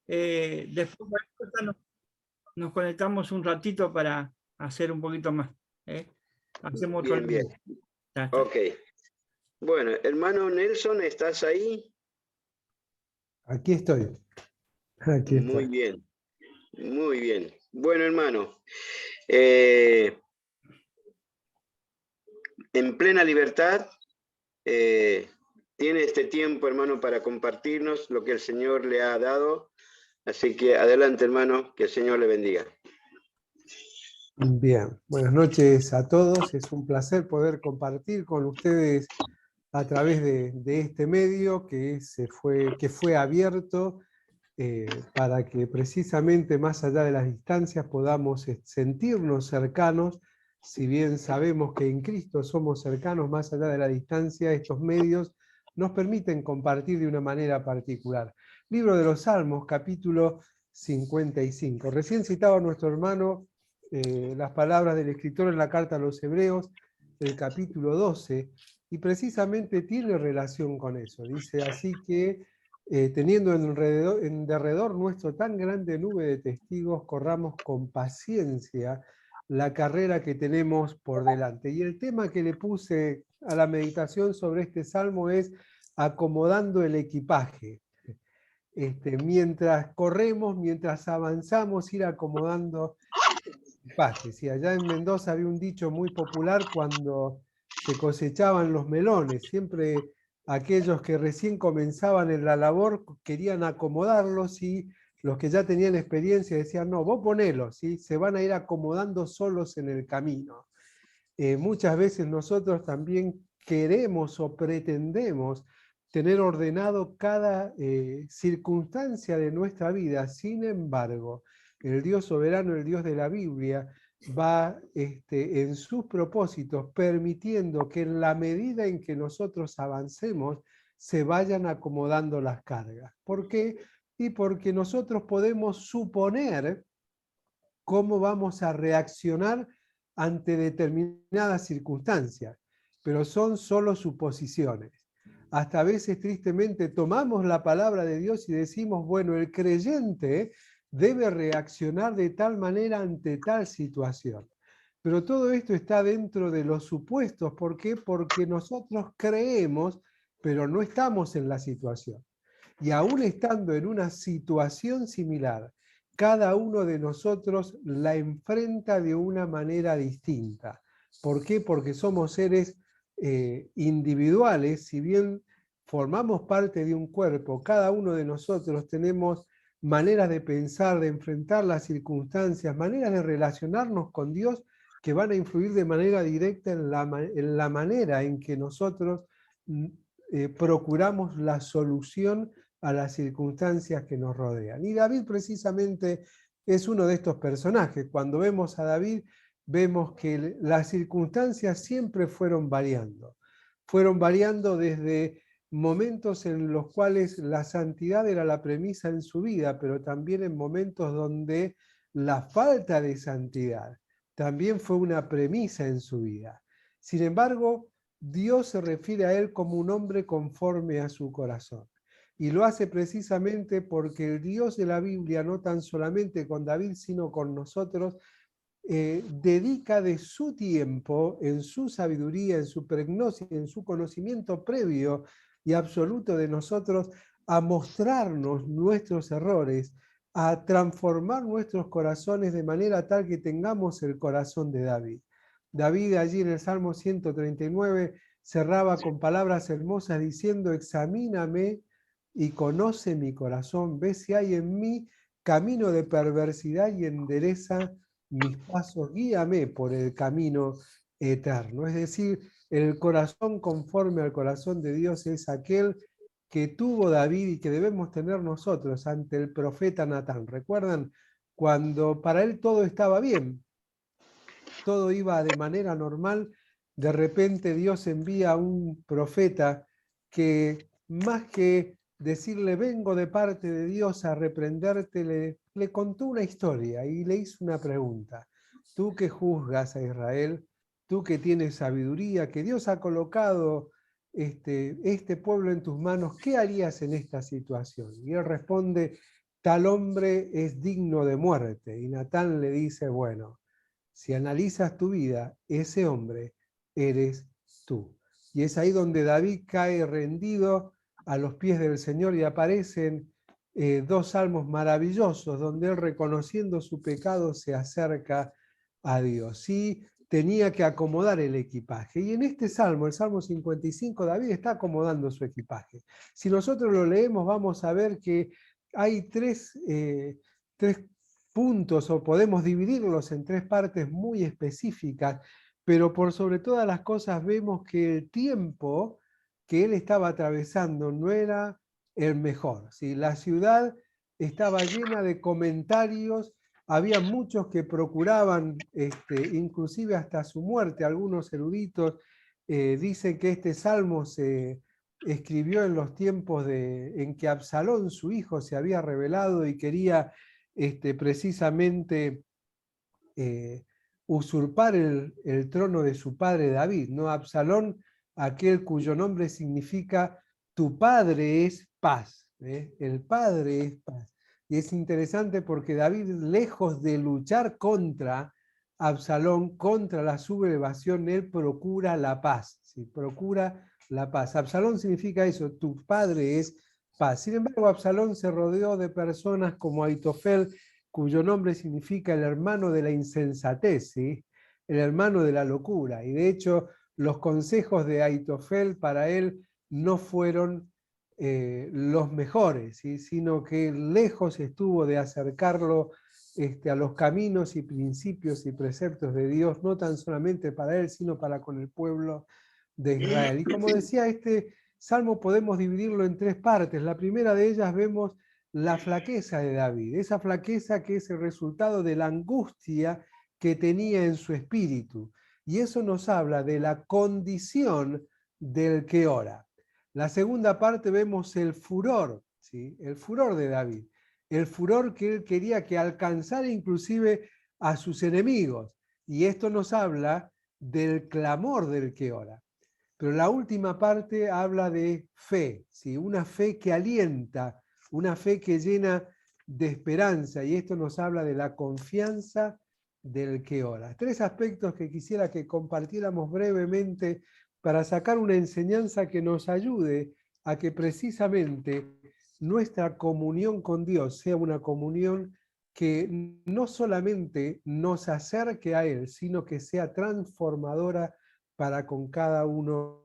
después nos conectamos un ratito para hacer un poquito más. Hacemos otro. Bien, bien. Ya está. Ok. Bueno, hermano Nelson, ¿estás ahí? Aquí estoy. Aquí Muy estoy. bien, muy bien. Bueno, hermano, en plena libertad, tiene este tiempo, hermano, para compartirnos lo que el Señor le ha dado. Así que adelante, hermano, que el Señor le bendiga. Bien, buenas noches a todos. Es un placer poder compartir con ustedes a través de este medio que fue abierto para que precisamente más allá de las distancias podamos sentirnos cercanos. Si bien sabemos que en Cristo somos cercanos más allá de la distancia, estos medios nos permiten compartir de una manera particular. Libro de los Salmos, capítulo 55. Recién citaba nuestro hermano las palabras del escritor en la carta a los Hebreos, el capítulo 12, y precisamente tiene relación con eso. Dice así que teniendo en derredor nuestro tan grande nube de testigos, corramos con paciencia la carrera que tenemos por delante. Y el tema que le puse a la meditación sobre este salmo es acomodando el equipaje. Mientras corremos, mientras avanzamos, ir acomodando equipajes. Y allá en Mendoza había un dicho muy popular cuando se cosechaban los melones. Siempre aquellos que recién comenzaban en la labor querían acomodarlos y los que ya tenían experiencia decían, no, vos ponelos, ¿sí? Se van a ir acomodando solos en el camino. Muchas veces nosotros también queremos o pretendemos tener ordenado cada circunstancia de nuestra vida. Sin embargo, el Dios soberano, el Dios de la Biblia, va en sus propósitos permitiendo que en la medida en que nosotros avancemos, se vayan acomodando las cargas. ¿Por qué? Y porque nosotros podemos suponer cómo vamos a reaccionar ante determinadas circunstancias, pero son solo suposiciones. Hasta a veces tristemente tomamos la palabra de Dios y decimos, bueno, el creyente debe reaccionar de tal manera ante tal situación. Pero todo esto está dentro de los supuestos. ¿Por qué? Porque nosotros creemos, pero no estamos en la situación. Y aún estando en una situación similar, cada uno de nosotros la enfrenta de una manera distinta. ¿Por qué? Porque somos seres individuales, si bien formamos parte de un cuerpo, cada uno de nosotros tenemos maneras de pensar, de enfrentar las circunstancias, maneras de relacionarnos con Dios que van a influir de manera directa en la manera en que nosotros procuramos la solución a las circunstancias que nos rodean. Y David precisamente es uno de estos personajes. Cuando vemos a David, vemos que las circunstancias siempre fueron variando. Fueron variando desde momentos en los cuales la santidad era la premisa en su vida, pero también en momentos donde la falta de santidad también fue una premisa en su vida. Sin embargo, Dios se refiere a él como un hombre conforme a su corazón. Y lo hace precisamente porque el Dios de la Biblia, no tan solamente con David, sino con nosotros, dedica de su tiempo, en su sabiduría, en su pregnosis, en su conocimiento previo y absoluto de nosotros, a mostrarnos nuestros errores, a transformar nuestros corazones de manera tal que tengamos el corazón de David. David allí en el Salmo 139 cerraba con palabras hermosas diciendo, examíname y conoce mi corazón, ve si hay en mí camino de perversidad y endereza mis pasos, guíame por el camino eterno. Es decir, el corazón conforme al corazón de Dios es aquel que tuvo David y que debemos tener nosotros ante el profeta Natán. ¿Recuerdan? Cuando para él todo estaba bien, todo iba de manera normal, de repente Dios envía a un profeta que más que decirle vengo de parte de Dios a reprenderte, le contó una historia y le hizo una pregunta. Tú que juzgas a Israel, tú que tienes sabiduría, que Dios ha colocado este pueblo en tus manos, ¿qué harías en esta situación? Y él responde, tal hombre es digno de muerte. Y Natán le dice, bueno, si analizas tu vida, ese hombre eres tú. Y es ahí donde David cae rendido a los pies del Señor y aparecen dos salmos maravillosos donde él, reconociendo su pecado, se acerca a Dios. Sí, tenía que acomodar el equipaje. Y en este salmo, el Salmo 55, David está acomodando su equipaje. Si nosotros lo leemos, vamos a ver que hay tres puntos, o podemos dividirlos en tres partes muy específicas, pero por sobre todas las cosas vemos que el tiempo que él estaba atravesando no era el mejor, ¿sí? La ciudad estaba llena de comentarios, había muchos que procuraban, inclusive hasta su muerte. Algunos eruditos dicen que este salmo se escribió en los tiempos en que Absalón, su hijo, se había rebelado y quería precisamente usurpar el trono de su padre David, ¿no? Absalón, aquel cuyo nombre significa tu padre es paz, el padre es paz. Y es interesante porque David, lejos de luchar contra Absalón, contra la sublevación, él procura la paz, ¿sí? Procura la paz. Absalón significa eso, tu padre es paz. Sin embargo, Absalón se rodeó de personas como Aitofel, cuyo nombre significa el hermano de la insensatez, ¿sí? El hermano de la locura. Y de hecho, los consejos de Aitofel para él no fueron los mejores, ¿sí? Sino que lejos estuvo de acercarlo a los caminos y principios y preceptos de Dios, no tan solamente para él, sino para con el pueblo de Israel. Y como decía, este salmo podemos dividirlo en tres partes. La primera de ellas vemos la flaqueza de David, esa flaqueza que es el resultado de la angustia que tenía en su espíritu. Y eso nos habla de la condición del que ora. La segunda parte vemos el furor, ¿sí? El furor de David, el furor que él quería que alcanzara inclusive a sus enemigos. Y esto nos habla del clamor del que ora. Pero la última parte habla de fe, ¿sí? Una fe que alienta, una fe que llena de esperanza, y esto nos habla de la confianza del que ora. Tres aspectos que quisiera que compartiéramos brevemente para sacar una enseñanza que nos ayude a que precisamente nuestra comunión con Dios sea una comunión que no solamente nos acerque a Él, sino que sea transformadora para con cada uno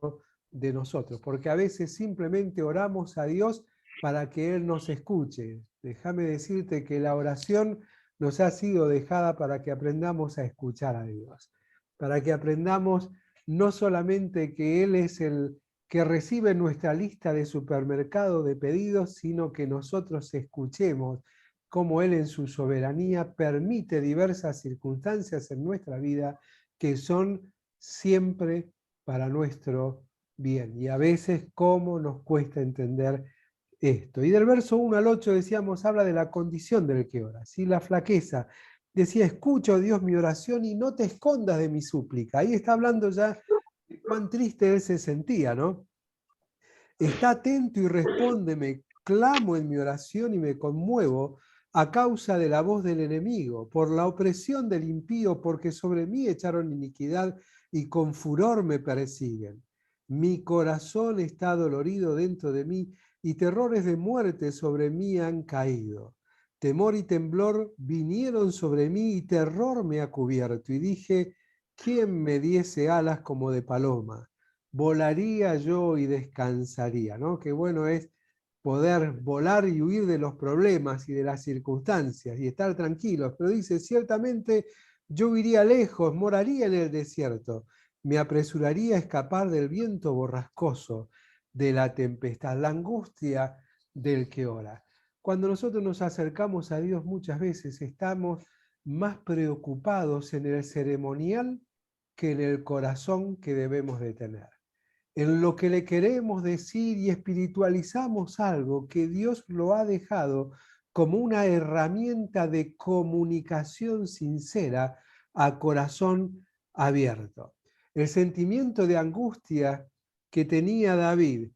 de nosotros, porque a veces simplemente oramos a Dios para que Él nos escuche. Déjame decirte que la oración nos ha sido dejada para que aprendamos a escuchar a Dios, para que aprendamos no solamente que Él es el que recibe nuestra lista de supermercado de pedidos, sino que nosotros escuchemos cómo Él en su soberanía permite diversas circunstancias en nuestra vida que son siempre para nuestro bien. Y a veces cómo nos cuesta entender esto. Y del verso 1 al 8 decíamos, habla de la condición del que ora, ¿sí? La flaqueza. Decía, escucha, oh Dios, mi oración y no te escondas de mi súplica. Ahí está hablando ya de cuán triste él se sentía, ¿no? Está atento y respóndeme, clamo en mi oración y me conmuevo a causa de la voz del enemigo, por la opresión del impío, porque sobre mí echaron iniquidad y con furor me persiguen. Mi corazón está dolorido dentro de mí y terrores de muerte sobre mí han caído. Temor y temblor vinieron sobre mí y terror me ha cubierto. Y dije, ¿quién me diese alas como de paloma? Volaría yo y descansaría, ¿no? Qué bueno es poder volar y huir de los problemas y de las circunstancias y estar tranquilos. Pero dice, ciertamente yo iría lejos, moraría en el desierto, me apresuraría a escapar del viento borrascoso, de la tempestad, la angustia del que ora. Cuando nosotros nos acercamos a Dios muchas veces estamos más preocupados en el ceremonial que en el corazón que debemos de tener. En lo que le queremos decir y espiritualizamos algo que Dios lo ha dejado como una herramienta de comunicación sincera a corazón abierto. El sentimiento de angustia que tenía David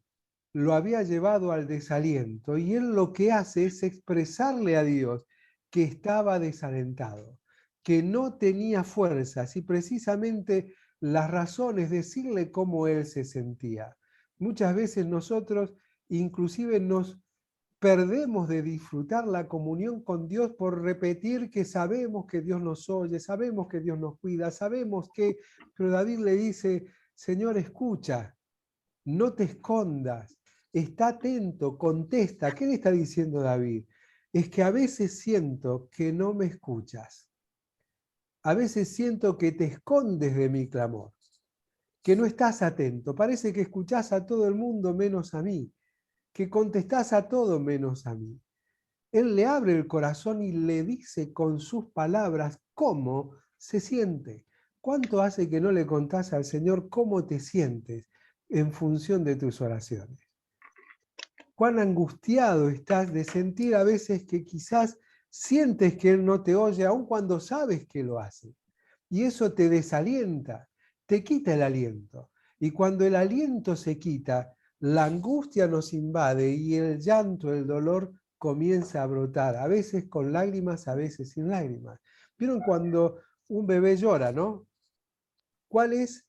lo había llevado al desaliento, y él lo que hace es expresarle a Dios que estaba desalentado, que no tenía fuerzas, y precisamente las razones, decirle cómo él se sentía. Muchas veces nosotros inclusive nos perdemos de disfrutar la comunión con Dios por repetir que sabemos que Dios nos oye, sabemos que Dios nos cuida, sabemos que, pero David le dice, Señor, escucha, no te escondas, está atento, contesta. ¿Qué le está diciendo David? Es que a veces siento que no me escuchas. A veces siento que te escondes de mi clamor, que no estás atento. Parece que escuchás a todo el mundo menos a mí, que contestás a todo menos a mí. Él le abre el corazón y le dice con sus palabras cómo se siente. ¿Cuánto hace que no le contás al Señor cómo te sientes en función de tus oraciones? Cuán angustiado estás de sentir a veces que quizás sientes que Él no te oye, aun cuando sabes que lo hace. Y eso te desalienta, te quita el aliento. Y cuando el aliento se quita, la angustia nos invade y el llanto, el dolor comienza a brotar, a veces con lágrimas, a veces sin lágrimas. ¿Vieron cuando un bebé llora, no? ¿Cuál es,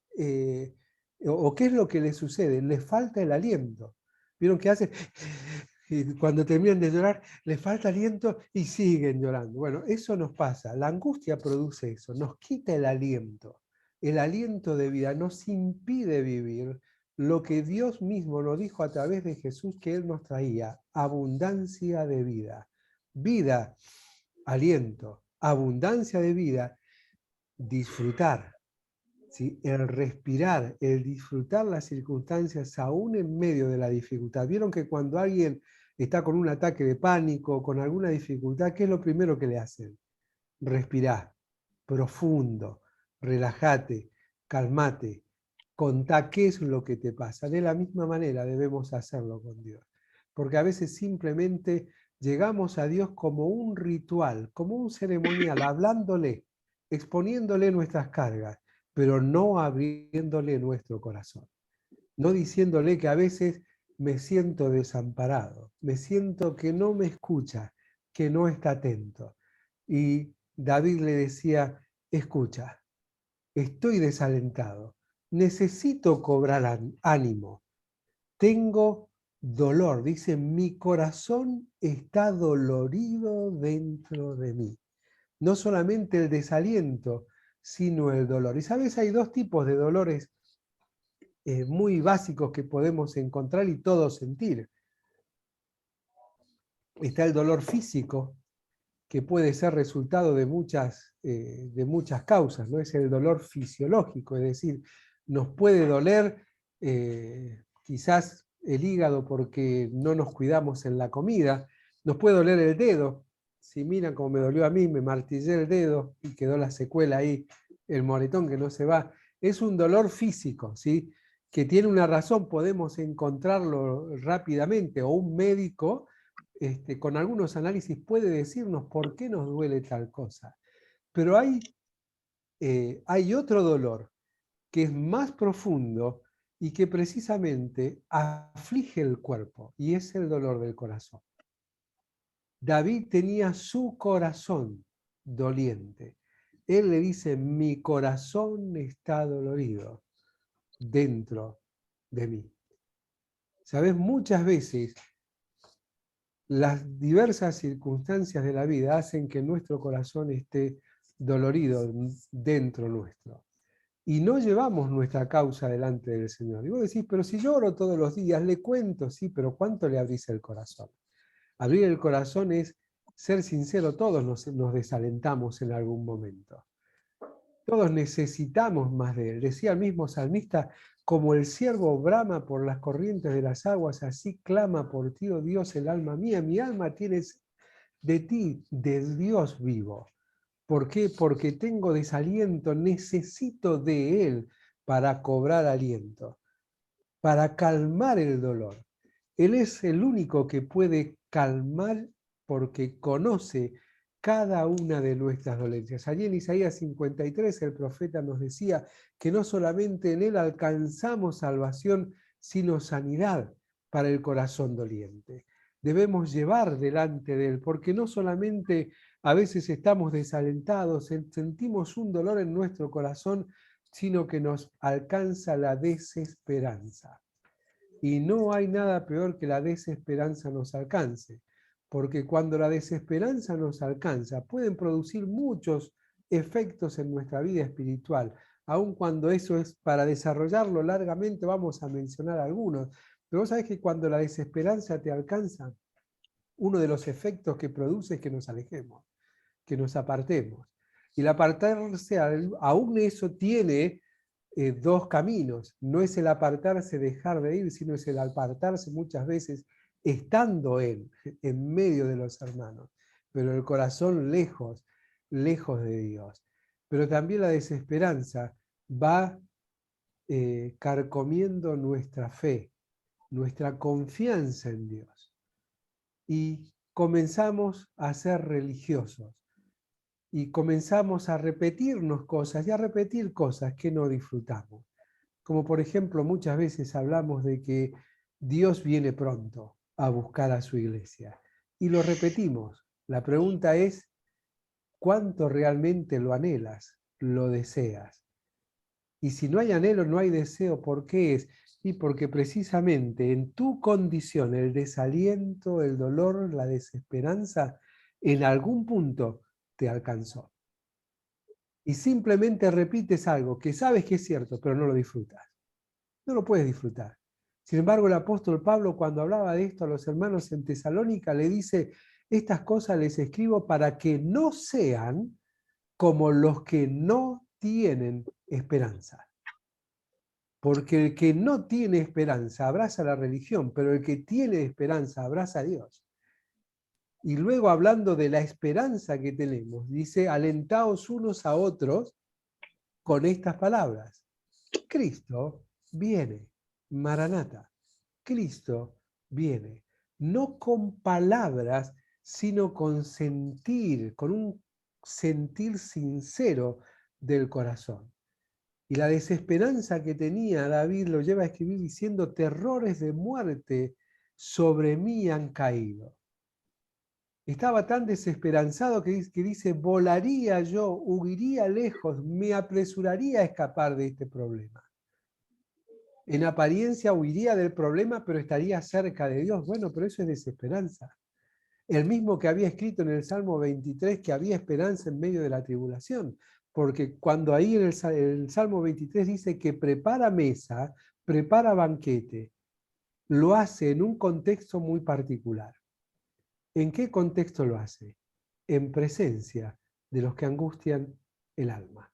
o qué es lo que le sucede? Le falta el aliento. ¿Vieron qué hace? Y cuando terminan de llorar, les falta aliento y siguen llorando. Bueno, eso nos pasa. La angustia produce eso, nos quita el aliento de vida, nos impide vivir lo que Dios mismo nos dijo a través de Jesús que Él nos traía, abundancia de vida. Vida, aliento, abundancia de vida, disfrutar. ¿Sí? El respirar, el disfrutar las circunstancias aún en medio de la dificultad. Vieron que cuando alguien está con un ataque de pánico, con alguna dificultad, ¿qué es lo primero que le hacen? Respirar, profundo, relájate, calmate, contá qué es lo que te pasa. De la misma manera debemos hacerlo con Dios. Porque a veces simplemente llegamos a Dios como un ritual, como un ceremonial, hablándole, exponiéndole nuestras cargas, pero no abriéndole nuestro corazón. No diciéndole que a veces me siento desamparado, me siento que no me escucha, que no está atento. Y David le decía, escucha, estoy desalentado, necesito cobrar ánimo, tengo dolor, dice, mi corazón está dolorido dentro de mí. No solamente el desaliento, sino el dolor. Y sabes, hay dos tipos de dolores muy básicos que podemos encontrar y todos sentir. Está el dolor físico, que puede ser resultado de muchas causas, ¿no? Es el dolor fisiológico, es decir, nos puede doler quizás el hígado porque no nos cuidamos en la comida, nos puede doler el dedo. Si miran como me dolió a mí, me martillé el dedo y quedó la secuela ahí, el moretón que no se va. Es un dolor físico, ¿sí? Que tiene una razón, podemos encontrarlo rápidamente, o un médico con algunos análisis puede decirnos por qué nos duele tal cosa. Pero hay otro dolor que es más profundo y que precisamente aflige el cuerpo, y es el dolor del corazón. David tenía su corazón doliente. Él le dice, mi corazón está dolorido dentro de mí. ¿Sabes? Muchas veces las diversas circunstancias de la vida hacen que nuestro corazón esté dolorido dentro nuestro. Y no llevamos nuestra causa delante del Señor. Y vos decís, pero si lloro todos los días, le cuento, sí, pero ¿cuánto le abrís el corazón? Abrir el corazón es ser sincero, todos nos desalentamos en algún momento. Todos necesitamos más de Él. Decía el mismo salmista, como el ciervo brama por las corrientes de las aguas, así clama por ti, oh Dios, el alma mía. Mi alma tiene de ti, de Dios vivo. ¿Por qué? Porque tengo desaliento, necesito de Él para cobrar aliento, para calmar el dolor. Él es el único que puede calmar porque conoce cada una de nuestras dolencias. Allí en Isaías 53 el profeta nos decía que no solamente en Él alcanzamos salvación, sino sanidad para el corazón doliente. Debemos llevar delante de Él, porque no solamente a veces estamos desalentados, sentimos un dolor en nuestro corazón, sino que nos alcanza la desesperanza. Y no hay nada peor que la desesperanza nos alcance, porque cuando la desesperanza nos alcanza, pueden producir muchos efectos en nuestra vida espiritual, aun cuando eso es para desarrollarlo largamente, vamos a mencionar algunos. Pero vos sabés que cuando la desesperanza te alcanza, uno de los efectos que produce es que nos alejemos, que nos apartemos. Y el apartarse, aún eso tiene dos caminos. No es el apartarse, dejar de ir, sino es el apartarse muchas veces estando en medio de los hermanos, pero el corazón lejos, lejos de Dios. Pero también la desesperanza va carcomiendo nuestra fe, nuestra confianza en Dios. Y comenzamos a ser religiosos. Y comenzamos a repetirnos cosas y a repetir cosas que no disfrutamos. Como por ejemplo, muchas veces hablamos de que Dios viene pronto a buscar a su iglesia. Y lo repetimos. La pregunta es, ¿cuánto realmente lo anhelas, lo deseas? Y si no hay anhelo, no hay deseo, ¿por qué es? Y porque precisamente en tu condición, el desaliento, el dolor, la desesperanza, en algún punto te alcanzó. Y simplemente repites algo que sabes que es cierto, pero no lo disfrutas. No lo puedes disfrutar. Sin embargo, el apóstol Pablo, cuando hablaba de esto a los hermanos en Tesalónica, le dice, estas cosas les escribo para que no sean como los que no tienen esperanza. Porque el que no tiene esperanza abraza la religión, pero el que tiene esperanza abraza a Dios. Y luego, hablando de la esperanza que tenemos, dice, alentaos unos a otros con estas palabras. Cristo viene, Maranata. Cristo viene. No con palabras, sino con sentir, con un sentir sincero del corazón. Y la desesperanza que tenía David lo lleva a escribir diciendo, terrores de muerte sobre mí han caído. Estaba tan desesperanzado que dice, volaría yo, huiría lejos, me apresuraría a escapar de este problema. En apariencia huiría del problema, pero estaría cerca de Dios. Bueno, pero eso es desesperanza. El mismo que había escrito en el Salmo 23 que había esperanza en medio de la tribulación. Porque cuando ahí en el Salmo 23 dice que prepara mesa, prepara banquete, lo hace en un contexto muy particular. ¿En qué contexto lo hace? En presencia de los que angustian el alma.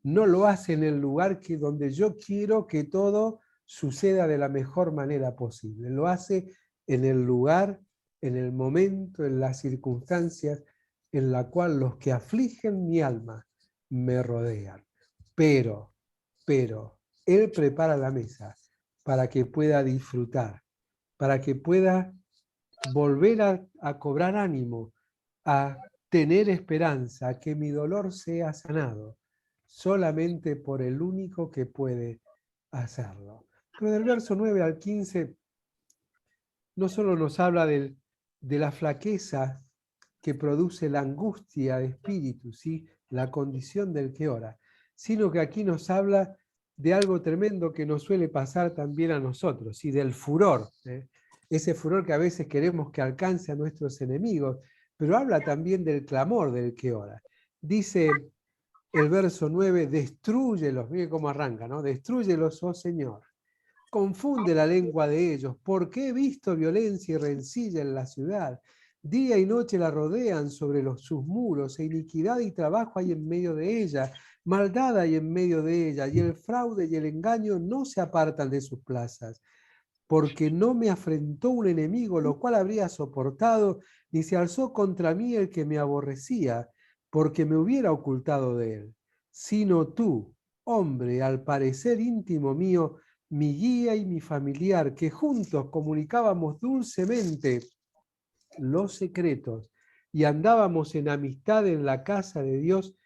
No lo hace en el lugar donde yo quiero que todo suceda de la mejor manera posible. Lo hace en el lugar, en el momento, en las circunstancias en la cual los que afligen mi alma me rodean. Pero, Él prepara la mesa para que pueda disfrutar, para que pueda volver a cobrar ánimo, a tener esperanza, a que mi dolor sea sanado, solamente por el único que puede hacerlo. Pero del verso 9 al 15 no solo nos habla de la flaqueza que produce la angustia de espíritu, ¿sí? La condición del que ora, sino que aquí nos habla de algo tremendo que nos suele pasar también a nosotros, ¿sí? Del furor, ese furor que a veces queremos que alcance a nuestros enemigos, pero habla también del clamor del que ora. Dice el verso 9, destrúyelos, mire cómo arranca, ¿no? Destrúyelos, oh Señor. Confunde la lengua de ellos, porque he visto violencia y rencilla en la ciudad. Día y noche la rodean sobre sus muros, e iniquidad y trabajo hay en medio de ella, maldad hay en medio de ella, y el fraude y el engaño no se apartan de sus plazas. Porque no me afrentó un enemigo, lo cual habría soportado, ni se alzó contra mí el que me aborrecía, porque me hubiera ocultado de él. Sino tú, hombre, al parecer íntimo mío, mi guía y mi familiar, que juntos comunicábamos dulcemente los secretos y andábamos en amistad en la casa de Dios,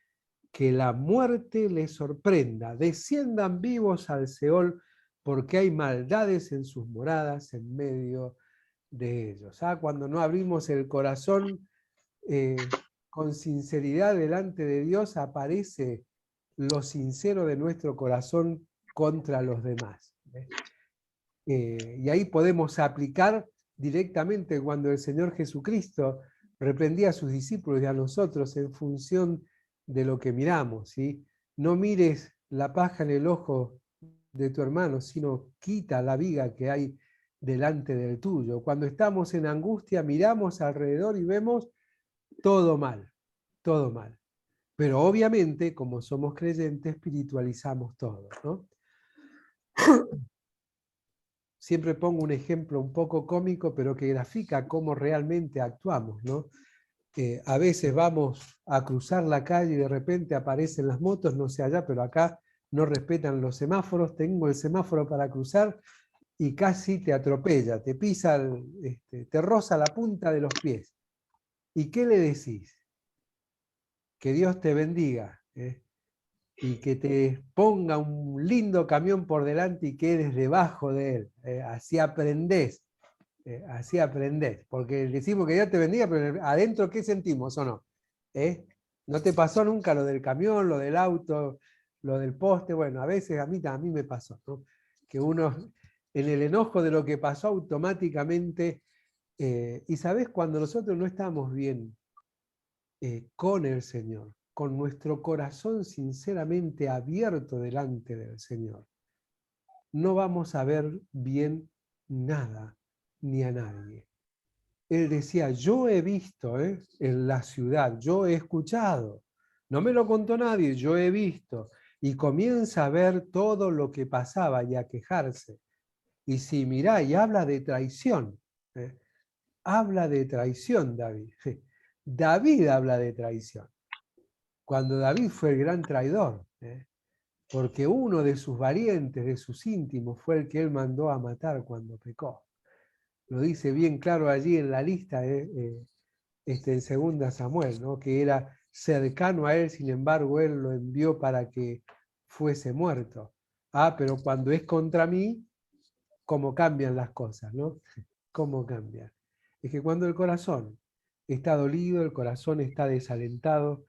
que la muerte les sorprenda, desciendan vivos al Seol, porque hay maldades en sus moradas en medio de ellos. Cuando no abrimos el corazón con sinceridad delante de Dios, aparece lo sincero de nuestro corazón contra los demás. Y ahí podemos aplicar directamente cuando el Señor Jesucristo reprendía a sus discípulos y a nosotros en función de lo que miramos, ¿sí? No mires la paja en el ojo de tu hermano, sino quita la viga que hay delante del tuyo. Cuando estamos en angustia, miramos alrededor y vemos todo mal, todo mal. Pero obviamente, como somos creyentes, espiritualizamos todo, ¿no? Siempre pongo un ejemplo un poco cómico, pero que grafica cómo realmente actuamos, ¿no? A veces vamos a cruzar la calle y de repente aparecen las motos, no sé allá, pero acá no respetan los semáforos, tengo el semáforo para cruzar y casi te atropella, te pisa, te roza la punta de los pies. ¿Y qué le decís? Que Dios te bendiga, y que te ponga un lindo camión por delante y quedes debajo de él. Así aprendés, porque decimos que Dios te bendiga, pero adentro, ¿qué sentimos o no? ¿No te pasó nunca lo del camión, lo del auto, lo del poste? Bueno, a veces a mí me pasó, ¿no? Que uno, en el enojo de lo que pasó automáticamente, y sabés, cuando nosotros no estamos bien con el Señor, con nuestro corazón sinceramente abierto delante del Señor, no vamos a ver bien nada ni a nadie. Él decía, yo he visto en la ciudad, yo he escuchado, no me lo contó nadie, yo he visto, y comienza a ver todo lo que pasaba y a quejarse. Y si mirá, y habla de traición, habla de traición David. David habla de traición. Cuando David fue el gran traidor, porque uno de sus valientes, de sus íntimos, fue el que él mandó a matar cuando pecó. Lo dice bien claro allí en la lista, en 2 Samuel, ¿no? Que era cercano a él, sin embargo, él lo envió para que fuese muerto. Pero cuando es contra mí, ¿cómo cambian las cosas, no? ¿Cómo cambian? Es que cuando el corazón está dolido, el corazón está desalentado,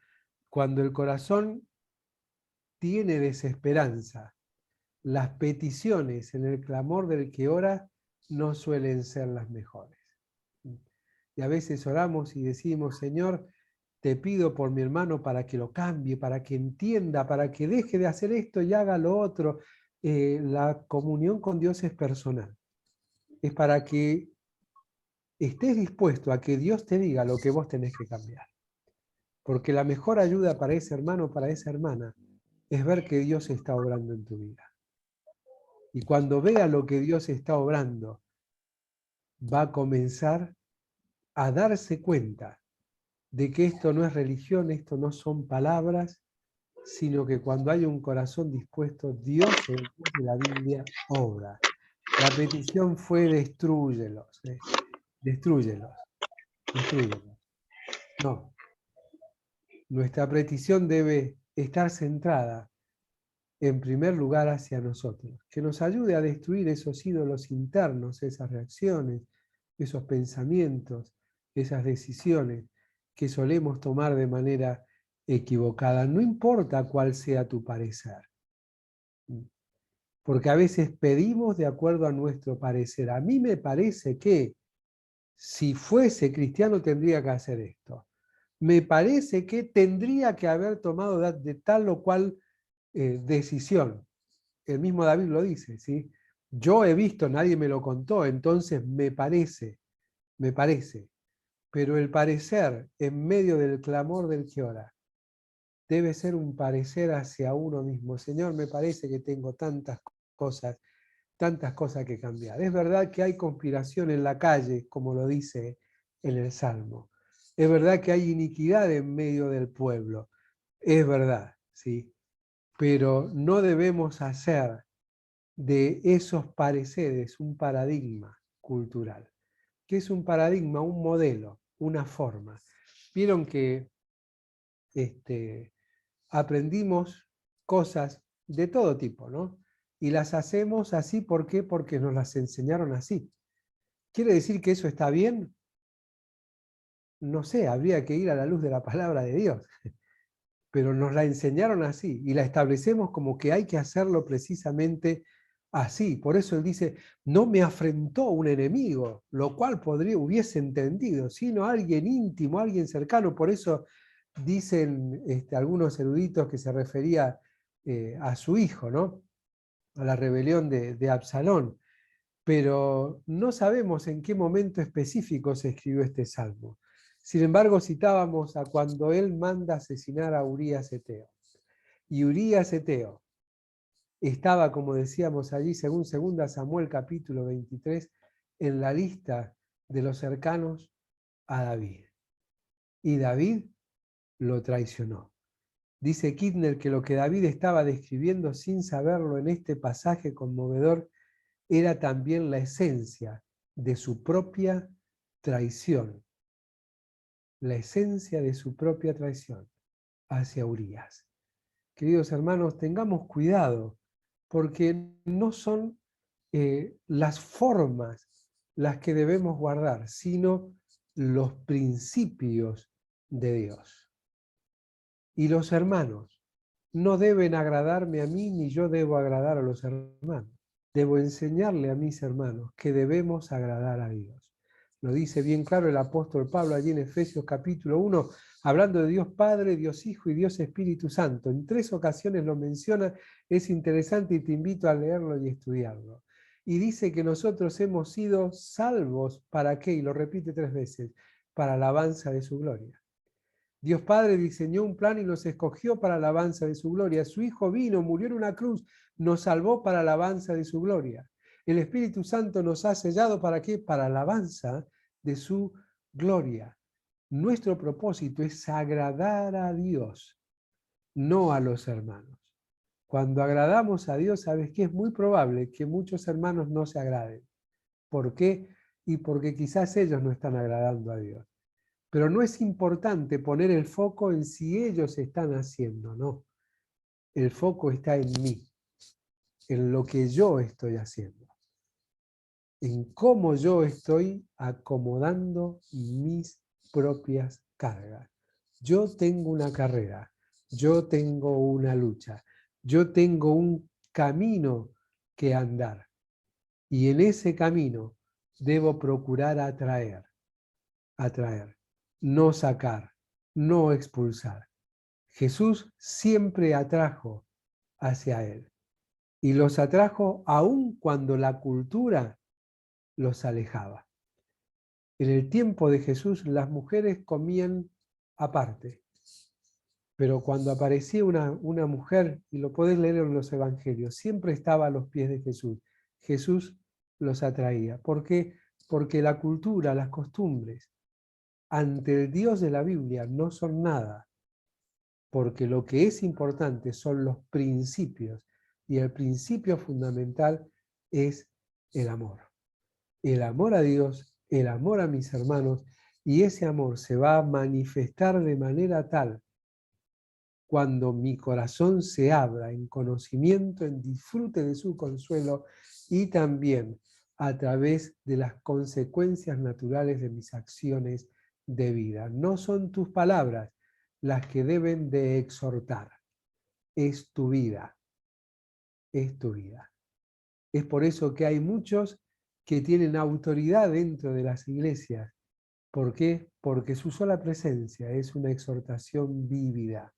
cuando el corazón tiene desesperanza, las peticiones en el clamor del que ora no suelen ser las mejores. Y a veces oramos y decimos, Señor, te pido por mi hermano para que lo cambie, para que entienda, para que deje de hacer esto y haga lo otro. La comunión con Dios es personal. Es para que estés dispuesto a que Dios te diga lo que vos tenés que cambiar. Porque la mejor ayuda para ese hermano, para esa hermana, es ver que Dios está obrando en tu vida. Y cuando vea lo que Dios está obrando, va a comenzar a darse cuenta de que esto no es religión, esto no son palabras, sino que cuando hay un corazón dispuesto, Dios en la Biblia obra. La petición fue destrúyelos, destrúyelos, destrúyelos. No, nuestra petición debe estar centrada en primer lugar hacia nosotros, que nos ayude a destruir esos ídolos internos, esas reacciones, esos pensamientos, esas decisiones que solemos tomar de manera equivocada. No importa cuál sea tu parecer, porque a veces pedimos de acuerdo a nuestro parecer. A mí me parece que si fuese cristiano tendría que hacer esto. Me parece que tendría que haber tomado de tal o cual decisión. El mismo David lo dice, ¿sí? Yo he visto, nadie me lo contó, entonces me parece. Pero el parecer en medio del clamor del que ora debe ser un parecer hacia uno mismo. Señor, me parece que tengo tantas cosas que cambiar. Es verdad que hay conspiración en la calle, como lo dice en el Salmo. Es verdad que hay iniquidad en medio del pueblo. Es verdad, ¿sí? Pero no debemos hacer de esos pareceres un paradigma cultural. ¿Qué es un paradigma? Un modelo, una forma. Vieron que aprendimos cosas de todo tipo, ¿no? y las hacemos así. ¿Por qué? Porque nos las enseñaron así. ¿Quiere decir que eso está bien? No sé, habría que ir a la luz de la palabra de Dios. Pero nos la enseñaron así y la establecemos como que hay que hacerlo precisamente así. Por eso él dice, no me afrentó un enemigo, lo cual hubiese entendido, sino alguien íntimo, alguien cercano. Por eso dicen algunos eruditos que se refería a su hijo, ¿no? A la rebelión de Absalón. Pero no sabemos en qué momento específico se escribió este salmo. Sin embargo, citábamos a cuando él manda asesinar a Urías Eteo. Y Urías Eteo estaba, como decíamos allí, según 2 Samuel capítulo 23, en la lista de los cercanos a David. Y David lo traicionó. Dice Kittner que lo que David estaba describiendo sin saberlo en este pasaje conmovedor era también la esencia de su propia traición. La esencia de su propia traición hacia Urías. Queridos hermanos, tengamos cuidado, porque no son las formas las que debemos guardar, sino los principios de Dios. Y los hermanos no deben agradarme a mí, ni yo debo agradar a los hermanos. Debo enseñarle a mis hermanos que debemos agradar a Dios. Lo dice bien claro el apóstol Pablo allí en Efesios capítulo 1, hablando de Dios Padre, Dios Hijo y Dios Espíritu Santo. En 3 ocasiones lo menciona, es interesante y te invito a leerlo y estudiarlo. Y dice que nosotros hemos sido salvos, ¿para qué? Y lo repite 3 veces, para alabanza de su gloria. Dios Padre diseñó un plan y nos escogió para alabanza de su gloria. Su Hijo vino, murió en una cruz, nos salvó para alabanza de su gloria. El Espíritu Santo nos ha sellado ¿para qué? Para alabanza de su gloria. Nuestro propósito es agradar a Dios, no a los hermanos. Cuando agradamos a Dios, ¿sabes qué? Es muy probable que muchos hermanos no se agraden. ¿Por qué? Y porque quizás ellos no están agradando a Dios. Pero no es importante poner el foco en si ellos están haciendo, no. El foco está en mí, en lo que yo estoy haciendo, en cómo yo estoy acomodando mis propias cargas. Yo tengo una carrera, yo tengo una lucha, yo tengo un camino que andar. Y en ese camino debo procurar atraer, no sacar, no expulsar. Jesús siempre atrajo hacia él y los atrajo aun cuando la cultura los alejaba. En el tiempo de Jesús las mujeres comían aparte, pero cuando aparecía una mujer, y lo podés leer en los evangelios, siempre estaba a los pies de Jesús. Jesús los atraía. ¿Por qué? Porque la cultura, las costumbres, ante el Dios de la Biblia no son nada, porque lo que es importante son los principios, y el principio fundamental es el amor. El amor a Dios, el amor a mis hermanos, y ese amor se va a manifestar de manera tal cuando mi corazón se abra en conocimiento, en disfrute de su consuelo y también a través de las consecuencias naturales de mis acciones de vida. No son tus palabras las que deben de exhortar, es tu vida, es tu vida. Es por eso que hay muchos que tienen autoridad dentro de las iglesias. ¿Por qué? Porque su sola presencia es una exhortación vívida.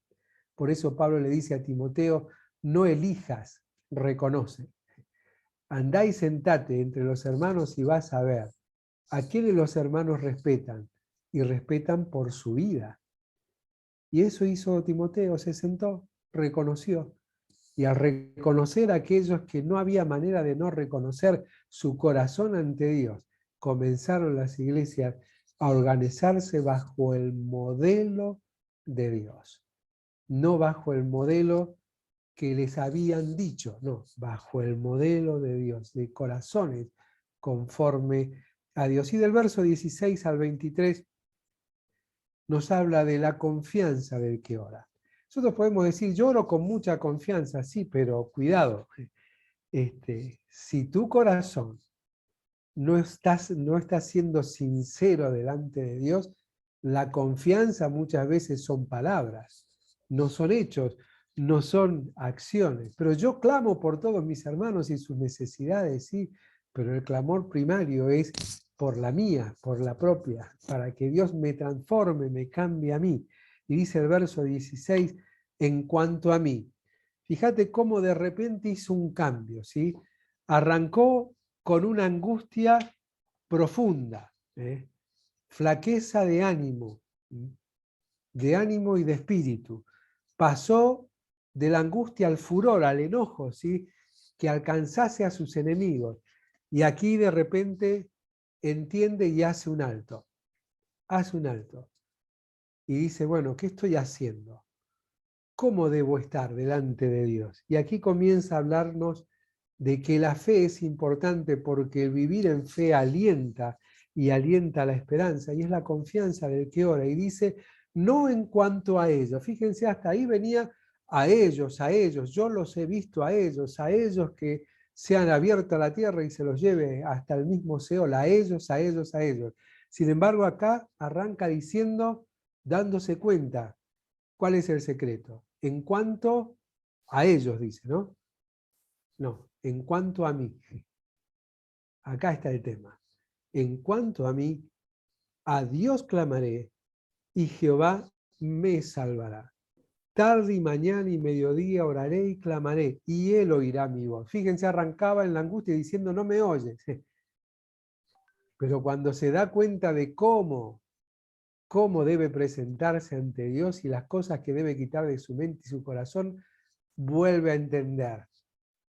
Por eso Pablo le dice a Timoteo, no elijas, reconoce. Andá y sentate entre los hermanos y vas a ver a quiénes los hermanos respetan, y respetan por su vida. Y eso hizo Timoteo, se sentó, reconoció. Y al reconocer a aquellos que no había manera de no reconocer su corazón ante Dios, comenzaron las iglesias a organizarse bajo el modelo de Dios. No bajo el modelo que les habían dicho, no, bajo el modelo de Dios, de corazones conforme a Dios. Y del verso 16 al 23 nos habla de la confianza del que ora. Nosotros podemos decir, yo oro con mucha confianza, sí, pero cuidado. si tu corazón no está siendo sincero delante de Dios, la confianza muchas veces son palabras, no son hechos, no son acciones. Pero yo clamo por todos mis hermanos y sus necesidades, sí, pero el clamor primario es por la mía, por la propia, para que Dios me transforme, me cambie a mí. Y dice el verso 16, en cuanto a mí. Fíjate cómo de repente hizo un cambio, ¿sí? Arrancó con una angustia profunda, flaqueza de ánimo y de espíritu. Pasó de la angustia al furor, al enojo, ¿sí? Que alcanzase a sus enemigos. Y aquí de repente entiende y hace un alto. Hace un alto. Y dice, bueno, ¿qué estoy haciendo? ¿Cómo debo estar delante de Dios? Y aquí comienza a hablarnos de que la fe es importante porque el vivir en fe alienta y alienta la esperanza, y es la confianza del que ora. Y dice, no en cuanto a ellos. Fíjense, hasta ahí venía a ellos, yo los he visto a ellos que se han abierto a la tierra y se los lleve hasta el mismo Seol, a ellos. Sin embargo, acá arranca diciendo, dándose cuenta, ¿cuál es el secreto? En cuanto a ellos, dice, ¿no? No, en cuanto a mí. Acá está el tema. En cuanto a mí, a Dios clamaré y Jehová me salvará. Tarde y mañana y mediodía oraré y clamaré y Él oirá mi voz. Fíjense, arrancaba en la angustia diciendo, no me oyes. Pero cuando se da cuenta de cómo debe presentarse ante Dios y las cosas que debe quitar de su mente y su corazón, vuelve a entender.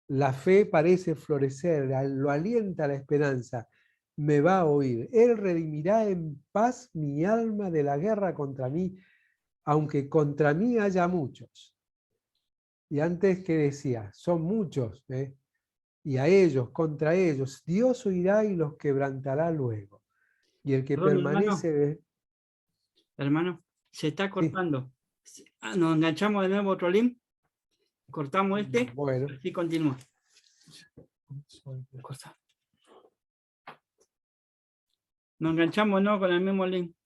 La fe parece florecer, lo alienta la esperanza. Me va a oír. Él redimirá en paz mi alma de la guerra contra mí, aunque contra mí haya muchos. Y antes que decía, son muchos, y a ellos, contra ellos, Dios oirá y los quebrantará luego. Y el que Perdón, permanece... hermano, se está Sí, cortando. Nos enganchamos de nuevo otro link. Cortamos este. bueno. Así continúa. Corta. Nos enganchamos, ¿no? Con el mismo link.